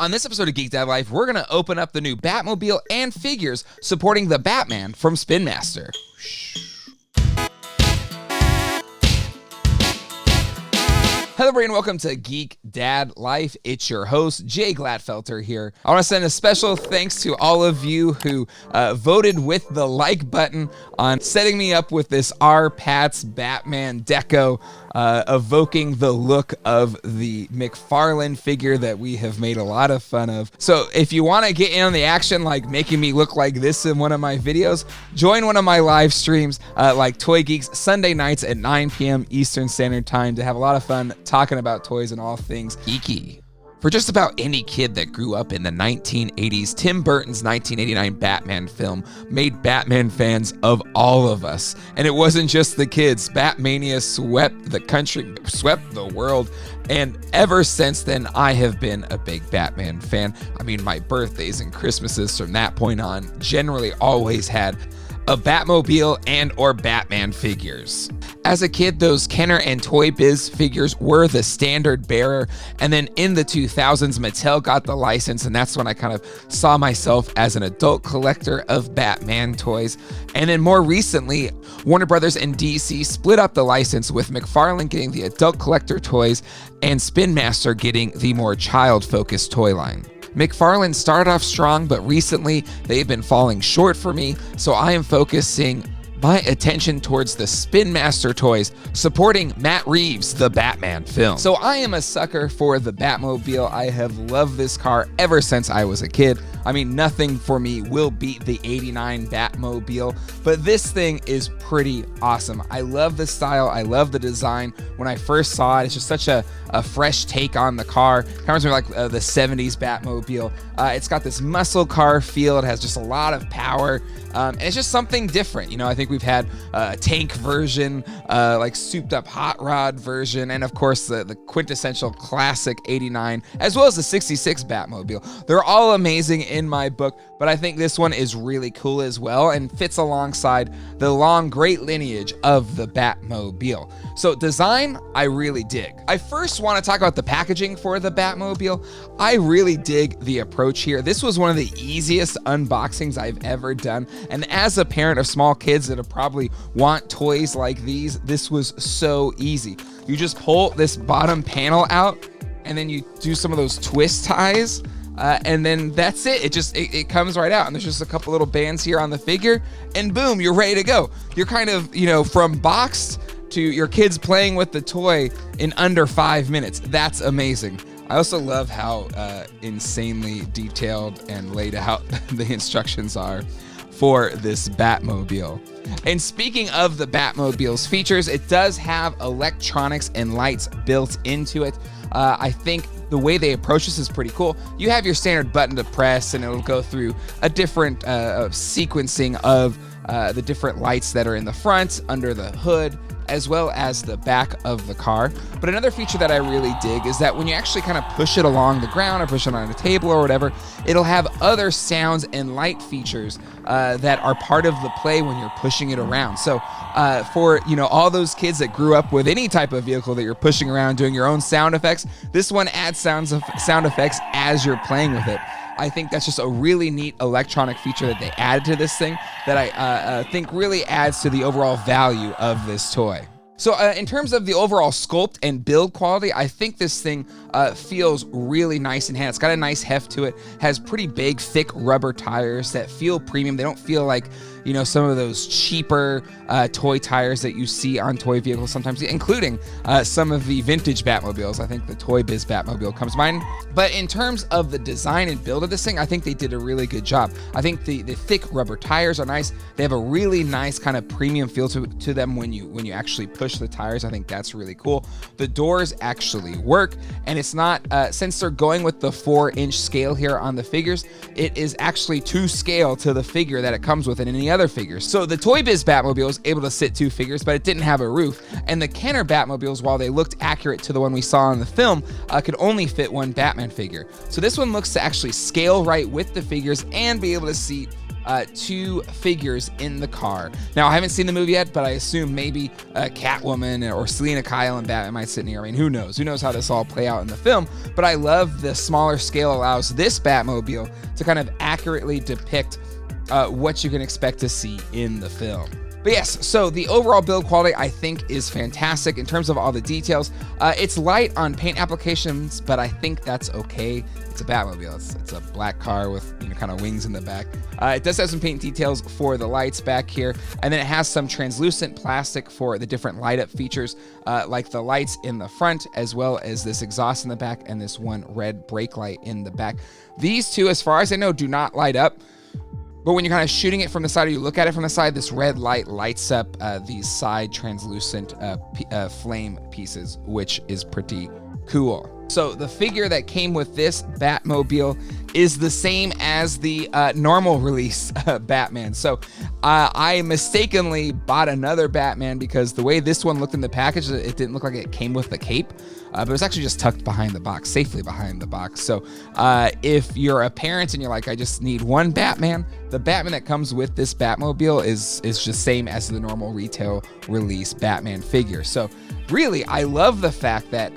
On this episode of Geek Dad Life, we're going to open up the new Batmobile and figures supporting the Batman from Spin Master. Hello everybody and welcome to Geek Dad Life. It's your host, Jay Gladfelter here. I want to send a special thanks to all of you who voted with the like button on setting me up with this R. Pat's Batman deco, evoking the look of the McFarlane figure that we have made a lot of fun of. So if you want to get in on the action, like making me look like this in one of my videos, join one of my live streams like Toy Geeks Sunday nights at 9 p.m. Eastern Standard Time to have a lot of fun talking about toys and all things geeky. For just about any kid that grew up in the 1980s, Tim Burton's 1989 Batman film made Batman fans of all of us. And it wasn't just the kids. Batmania swept the country, swept the world. And ever since then, I have been a big Batman fan. I mean, my birthdays and Christmases from that point on generally always had a Batmobile and or Batman figures. As a kid, those Kenner and Toy Biz figures were the standard bearer, and then in the 2000s, Mattel got the license, and that's when I kind of saw myself as an adult collector of Batman toys. And then more recently, Warner Brothers and DC split up the license, with McFarlane getting the adult collector toys and Spin Master getting the more child-focused toy line. McFarlane started off strong, but recently they've been falling short for me, so I am focusing my attention towards the Spin Master toys supporting Matt Reeve's The Batman film. So I am a sucker for the Batmobile. I have loved this car ever since I was a kid. I mean, nothing for me will beat the 89 Batmobile, but this thing is pretty awesome. I love the style. I love the design. When I first saw it, it's just such a fresh take on the car. Kind of reminds me like the 70s Batmobile. It's got this muscle car feel. It has just a lot of power. And it's just something different. You know, I think we've had a tank version, like souped up hot rod version, and of course the quintessential classic 89, as well as the 66 Batmobile. They're all amazing in my book, but I think this one is really cool as well and fits alongside the long, great lineage of the Batmobile. So design, I really dig. I first want to talk about the packaging for the Batmobile. I really dig the approach here. This was one of the easiest unboxings I've ever done. And as a parent of small kids that probably want toys like these, this was so easy. You just pull this bottom panel out and then you do some of those twist ties. And then that's it. It comes right out. And there's just a couple little bands here on the figure and boom, you're ready to go. You're kind of, from boxed to your kids playing with the toy in under 5 minutes. That's amazing. I also love how insanely detailed and laid out the instructions are for this Batmobile. And speaking of the Batmobile's features, it does have electronics and lights built into it. I think the way they approach this is pretty cool. You have your standard button to press and it'll go through a different sequencing of the different lights that are in the front, under the hood, as well as the back of the car. But another feature that I really dig is that when you actually kind of push it along the ground or push it on a table or whatever, it'll have other sounds and light features that are part of the play when you're pushing it around. So for all those kids that grew up with any type of vehicle that you're pushing around doing your own sound effects, this one adds sound effects as you're playing with it. I think that's just a really neat electronic feature that they added to this thing that I think really adds to the overall value of this toy. So in terms of the overall sculpt and build quality, I think this thing feels really nice in hand. It's got a nice heft to it, has pretty big, thick rubber tires that feel premium. They don't feel like, some of those cheaper toy tires that you see on toy vehicles sometimes, including some of the vintage Batmobiles. I think the Toy Biz Batmobile comes to mind. But in terms of the design and build of this thing, I think they did a really good job. I think the thick rubber tires are nice. They have a really nice kind of premium feel to them when you actually push the tires. I think that's really cool. The doors actually work, and it's not, since they're going with the 4-inch scale here on the figures, it is actually to scale to the figure that it comes with in any other figures. So the Toy Biz Batmobile was able to sit 2 figures, but it didn't have a roof. And the Kenner Batmobiles, while they looked accurate to the one we saw in the film, could only fit 1 Batman figure. So this one looks to actually scale right with the figures and be able to seat two figures in the car. Now, I haven't seen the movie yet, but I assume maybe Catwoman or Selina Kyle and Batman might sit near. I mean, who knows? Who knows how this all play out in the film? But I love the smaller scale allows this Batmobile to kind of accurately depict what you can expect to see in the film. But yes, so the overall build quality I think is fantastic in terms of all the details. It's light on paint applications, but I think that's okay. It's a Batmobile. It's a black car with kind of wings in the back. It does have some paint details for the lights back here, and then it has some translucent plastic for the different light up features, like the lights in the front, as well as this exhaust in the back and this one red brake light in the back. These two, as far as I know, do not light up. But when you're kind of shooting it from the side, or you look at it from the side, this red light lights up these side translucent flame pieces, which is pretty cool. So the figure that came with this Batmobile is the same as the normal release Batman. So I mistakenly bought another Batman because the way this one looked in the package, it didn't look like it came with the cape. But it was actually just tucked behind the box, safely behind the box. So if you're a parent and you're like, I just need one Batman, the Batman that comes with this Batmobile is just same as the normal retail release Batman figure. So really, I love the fact that,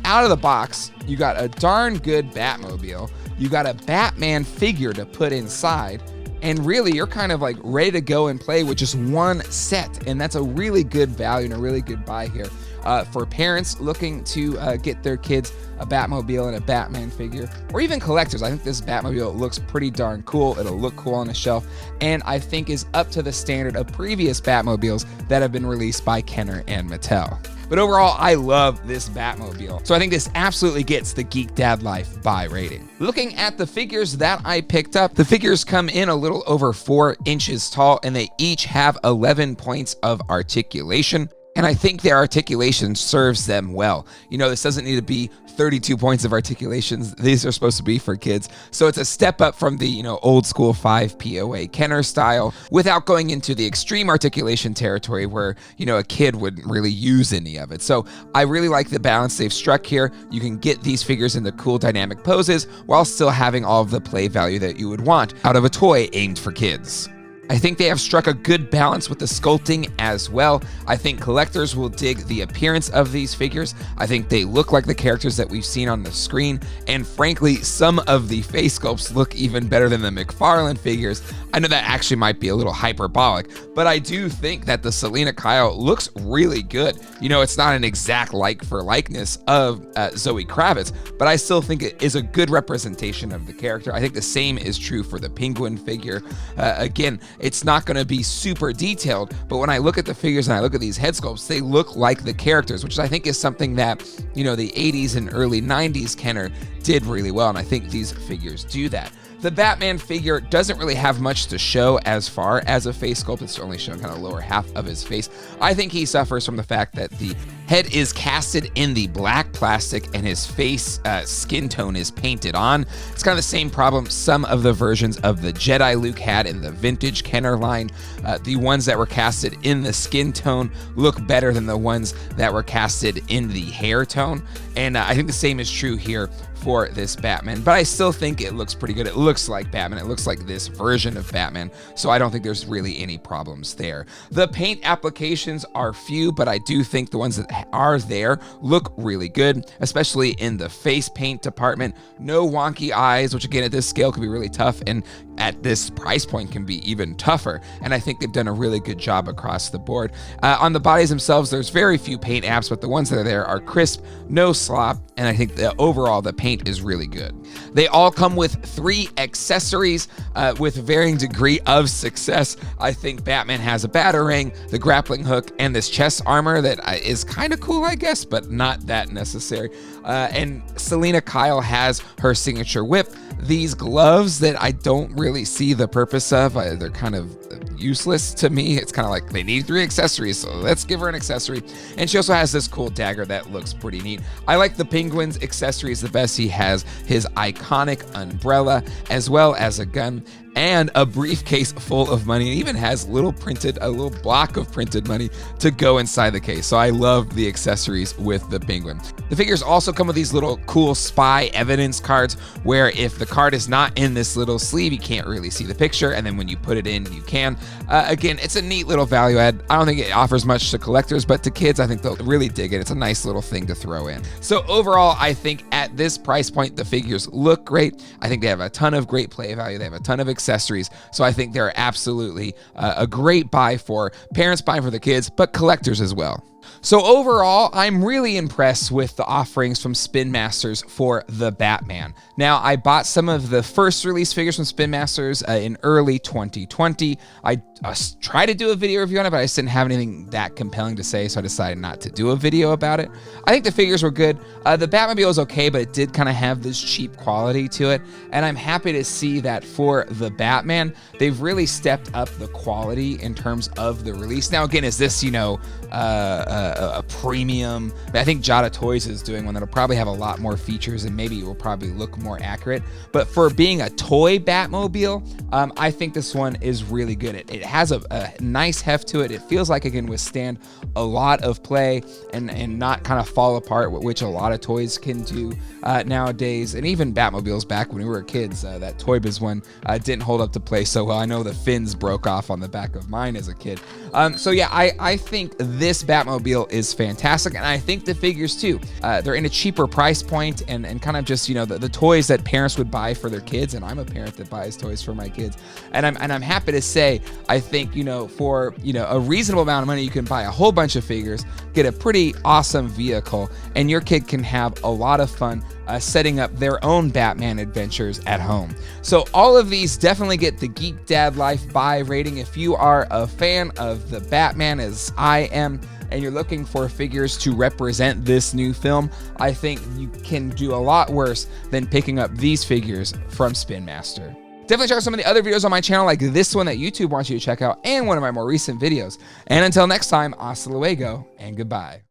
out of the box, you got a darn good Batmobile, you got a Batman figure to put inside, and really you're kind of like ready to go and play with just one set. And that's a really good value and a really good buy here. For parents looking to get their kids a Batmobile and a Batman figure, or even collectors. I think this Batmobile looks pretty darn cool. It'll look cool on a shelf, and I think is up to the standard of previous Batmobiles that have been released by Kenner and Mattel. But overall, I love this Batmobile. So I think this absolutely gets the Geek Dad Life buy rating. Looking at the figures that I picked up, the figures come in a little over 4 inches tall, and they each have 11 points of articulation. And I think their articulation serves them well. This doesn't need to be 32 points of articulations. These are supposed to be for kids. So it's a step up from the, old school 5 POA Kenner style without going into the extreme articulation territory where, a kid wouldn't really use any of it. So I really like the balance they've struck here. You can get these figures into cool dynamic poses while still having all of the play value that you would want out of a toy aimed for kids. I think they have struck a good balance with the sculpting as well. I think collectors will dig the appearance of these figures. I think they look like the characters that we've seen on the screen, and frankly, some of the face sculpts look even better than the McFarlane figures. I know that actually might be a little hyperbolic, but I do think that the Selina Kyle looks really good. It's not an exact like for likeness of Zoe Kravitz, but I still think it is a good representation of the character. I think the same is true for the Penguin figure. Again, it's not going to be super detailed, but when I look at the figures and I look at these head sculpts, they look like the characters, which I think is something that, the 80s and early 90s Kenner did really well, and I think these figures do that. The Batman figure doesn't really have much to show as far as a face sculpt. It's only showing kind of lower half of his face. I think he suffers from the fact that the head is casted in the black plastic and his face skin tone is painted on. It's kind of the same problem some of the versions of the Jedi Luke had in the vintage Kenner line. The ones that were casted in the skin tone look better than the ones that were casted in the hair tone. And I think the same is true here for this Batman, but I still think it looks pretty good. It looks like Batman. It looks like this version of Batman, so I don't think there's really any problems there. The paint applications are few, but I do think the ones that are there look really good, especially in the face paint department. No wonky eyes, which again at this scale can be really tough, and at this price point can be even tougher, and I think they've done a really good job across the board. On the bodies themselves, there's very few paint apps, but the ones that are there are crisp, no slop, and I think overall the paint is really good. They all come with 3 accessories with varying degree of success. I think Batman has a batarang, the grappling hook, and this chest armor that is kind of cool, I guess, but not that necessary. And Selina Kyle has her signature whip. These gloves that I don't really see the purpose of, they're kind of useless to me. It's kind of like they need 3 accessories, so let's give her an accessory. And she also has this cool dagger that looks pretty neat. I like the Penguin's accessories the best. He has his iconic umbrella as well as a gun. and a briefcase full of money. It even has a little block of printed money to go inside the case. So I love the accessories with the penguin. The figures also come with these little cool spy evidence cards where if the card is not in this little sleeve, you can't really see the picture. And then when you put it in, you can. Again, it's a neat little value add. I don't think it offers much to collectors, but to kids, I think they'll really dig it. It's a nice little thing to throw in. So overall, I think at this price point, the figures look great. I think they have a ton of great play value. They have a ton of accessories. So I think they're absolutely a great buy for parents buying for the kids, but collectors as well. So overall, I'm really impressed with the offerings from Spin Masters for the Batman. Now, I bought some of the first release figures from Spin Masters in early 2020. I tried to do a video review on it, but I just didn't have anything that compelling to say, so I decided not to do a video about it. I think the figures were good. The Batmobile was okay, but it did kind of have this cheap quality to it, and I'm happy to see that for the Batman, they've really stepped up the quality in terms of the release. Now, again, is this, a premium? I think Jada Toys is doing one that'll probably have a lot more features and maybe it will probably look more accurate. But for being a toy Batmobile, I think this one is really good. It has a nice heft to it. It feels like it can withstand a lot of play and not kind of fall apart, which a lot of toys can do nowadays. And even Batmobiles back when we were kids, that Toy Biz one didn't hold up to play so well. I know the fins broke off on the back of mine as a kid. So yeah, I think this Batmobile is fantastic, and I think the figures too. They're in a cheaper price point and kind of just the toys that parents would buy for their kids, and I'm a parent that buys toys for my kids, and I'm happy to say I think for a reasonable amount of money you can buy a whole bunch of figures, get a pretty awesome vehicle, and your kid can have a lot of fun setting up their own Batman adventures at home. So all of these definitely get the Geek Dad Life buy rating. If you are a fan of the Batman, as I am, and you're looking for figures to represent this new film, I think you can do a lot worse than picking up these figures from Spin Master. Definitely check out some of the other videos on my channel, like this one that YouTube wants you to check out, and one of my more recent videos. And until next time, hasta luego, and goodbye.